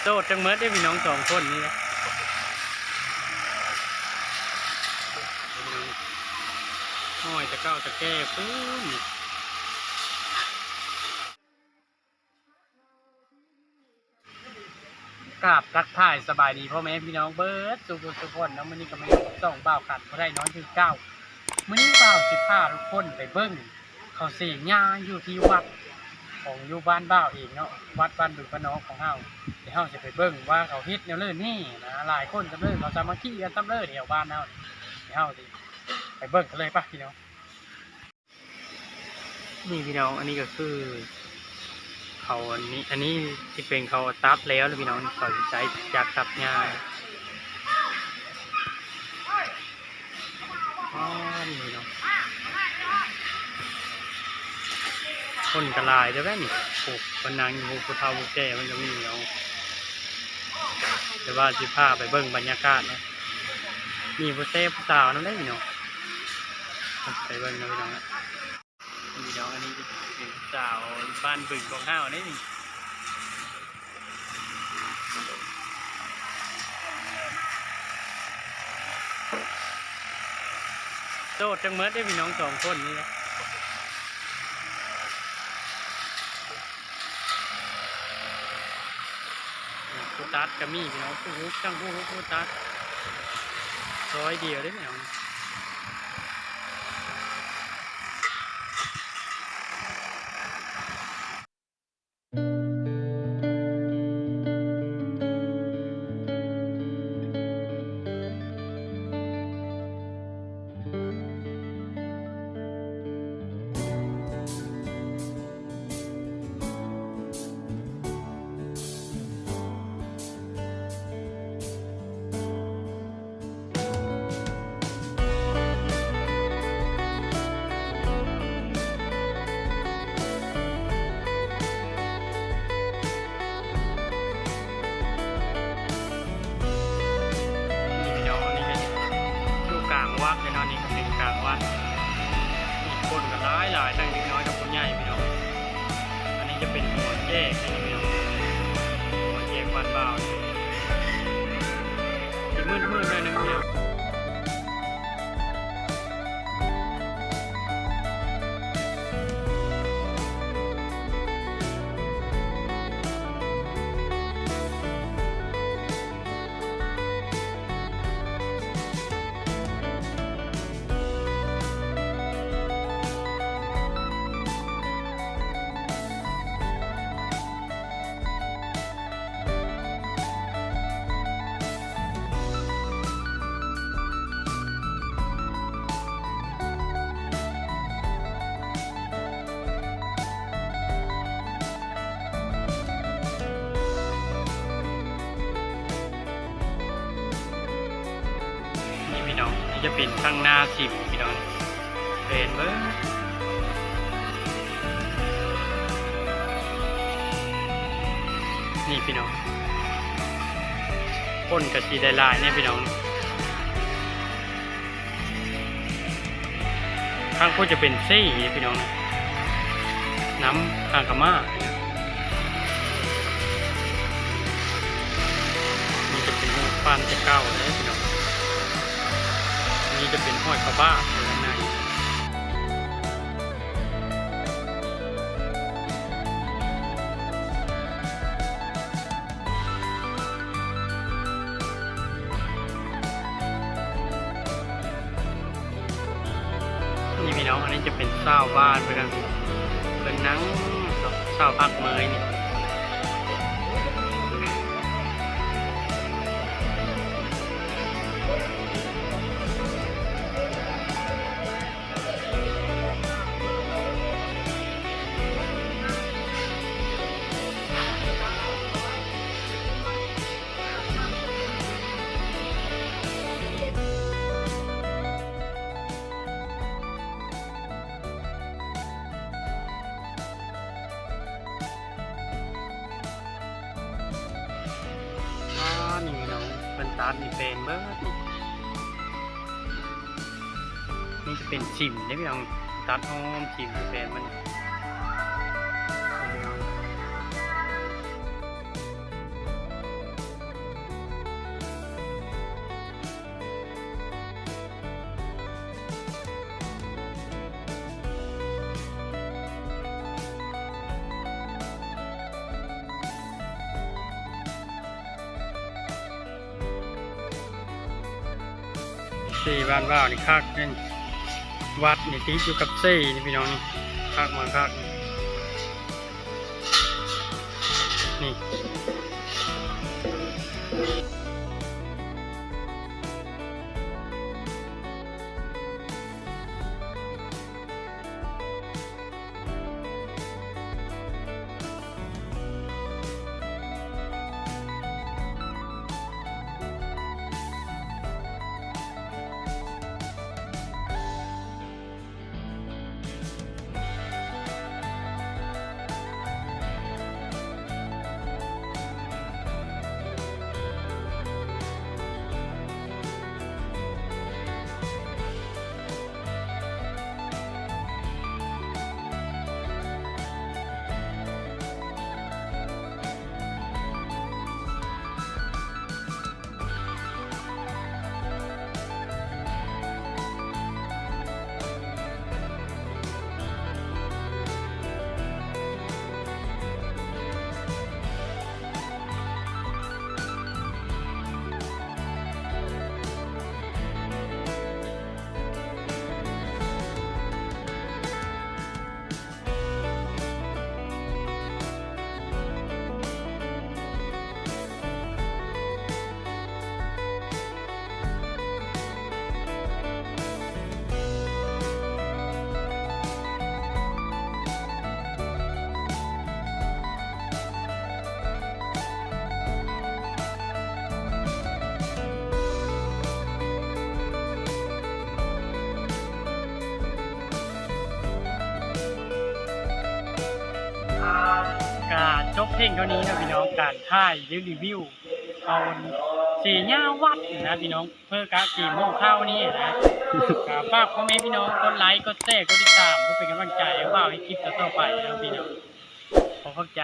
สดจังเมื่อได้พี่น้อง2 คนนี่นะห้อยตะเก้าตะแก้ปื้มกราบทักทายสบายดีพ่อแม่พี่น้องเบิร์ดทุกคนนะมื้อนี้ก็ไม่ต้องบ่าวขัดเพราะได้น้อยคือเก้ามื้อนี้บ่าว15ทุกคนไปเบิ้งเขาเสียงาอยู่ที่วัดของอยู่บ้านบ่าวเองเนาะวัดบ้านดุจพน้องของเฮาเดี๋ยวเฮาจะไปเบิ้งว่าเขาเฮ็ดแนวเลื่อนนี่นะหลายคนจำเลื่อนเขาสามัคคีกันจำเลื่อนแถวบ้านเฮาเดี๋ยวเฮาสิไปเบิ้งกันเลยป่ะพี่น้องนี่พี่น้องอันนี้ก็คือเขาอันนี้ที่เป็นเขาตับแล้วพี่น้องเขาใช้จากตับงาอ๋อนี่พี่น้องคนกระลายจะได้นี่ปลูกคนนางอยู่ภูเทาภูแก่มันจะมีเนาะแต่ว่าสิพาไปเบิ่งบรรยากาศนะมีผู้เต้ผู้สาวนั่นได้เนาะไปเบิ่งนะพี่น้องนะพี่น้องอันนี้เป็นสาวบ้านบึงของห้าวนี่โสดจังเมื่อได้พี่น้อง2 คนนี่นะผู้ตัดก็มีพี่น้องผู้ฮุกจังผู้ตัดซอยเดียวได้พี่น้องวัดเลยเนาะนี่เป็นกลางวัดมีคนกันหลายทั้งเด็กน้อยกับคนใหญ่พี่น้องอันนี้จะเป็นหัวแยกนี่พี่น้องหัวแยกบ้านบ่าวที่มืดเลยนะพี่น้องนี่จะเป็นข้างหน้าสิบพี่น้องเป็นเบอร์นี่พี่น้องพ่นกระชีได้ลายเนี่ยพี่น้องข้างพ่นจะเป็นซี่พี่น้องน้ำข้างกระมานี่จะเป็นฟันจะเก้าเลยพี่น้องนี่จะเป็นห้อยกระบ้าอยู่ข้างในนี่พี่น้องอันนี้จะเป็นเศร้าบ้านเป็นนังเศร้าพักเมยนี่นี่น้องเป็นตัดนี่เป็นเบิร์ดนี่จะเป็นชิมได้พี่น้องตัดหอมชิมเป็นมัน น สี่บ้านว่าวนี่คักนี่วัดนี่ติดอยู่กับเซ่นี่พี่น้องนี่คักมาคักนี่ การจบเพลงเท่านี้นะพี่น้องการถ่ายรีวิวเอาสีหญ้าวัดนะพี่น้องเพื่อกะกี่โมงข้าวนี้นะฝากพ่อแม่พี่น้องกดไลค์กดแชร์กดติดตามเพื่อเป็นกำลังใจให้บ่าวให้คลิปต่อๆไปนะพี่น้องขอเข้าใจ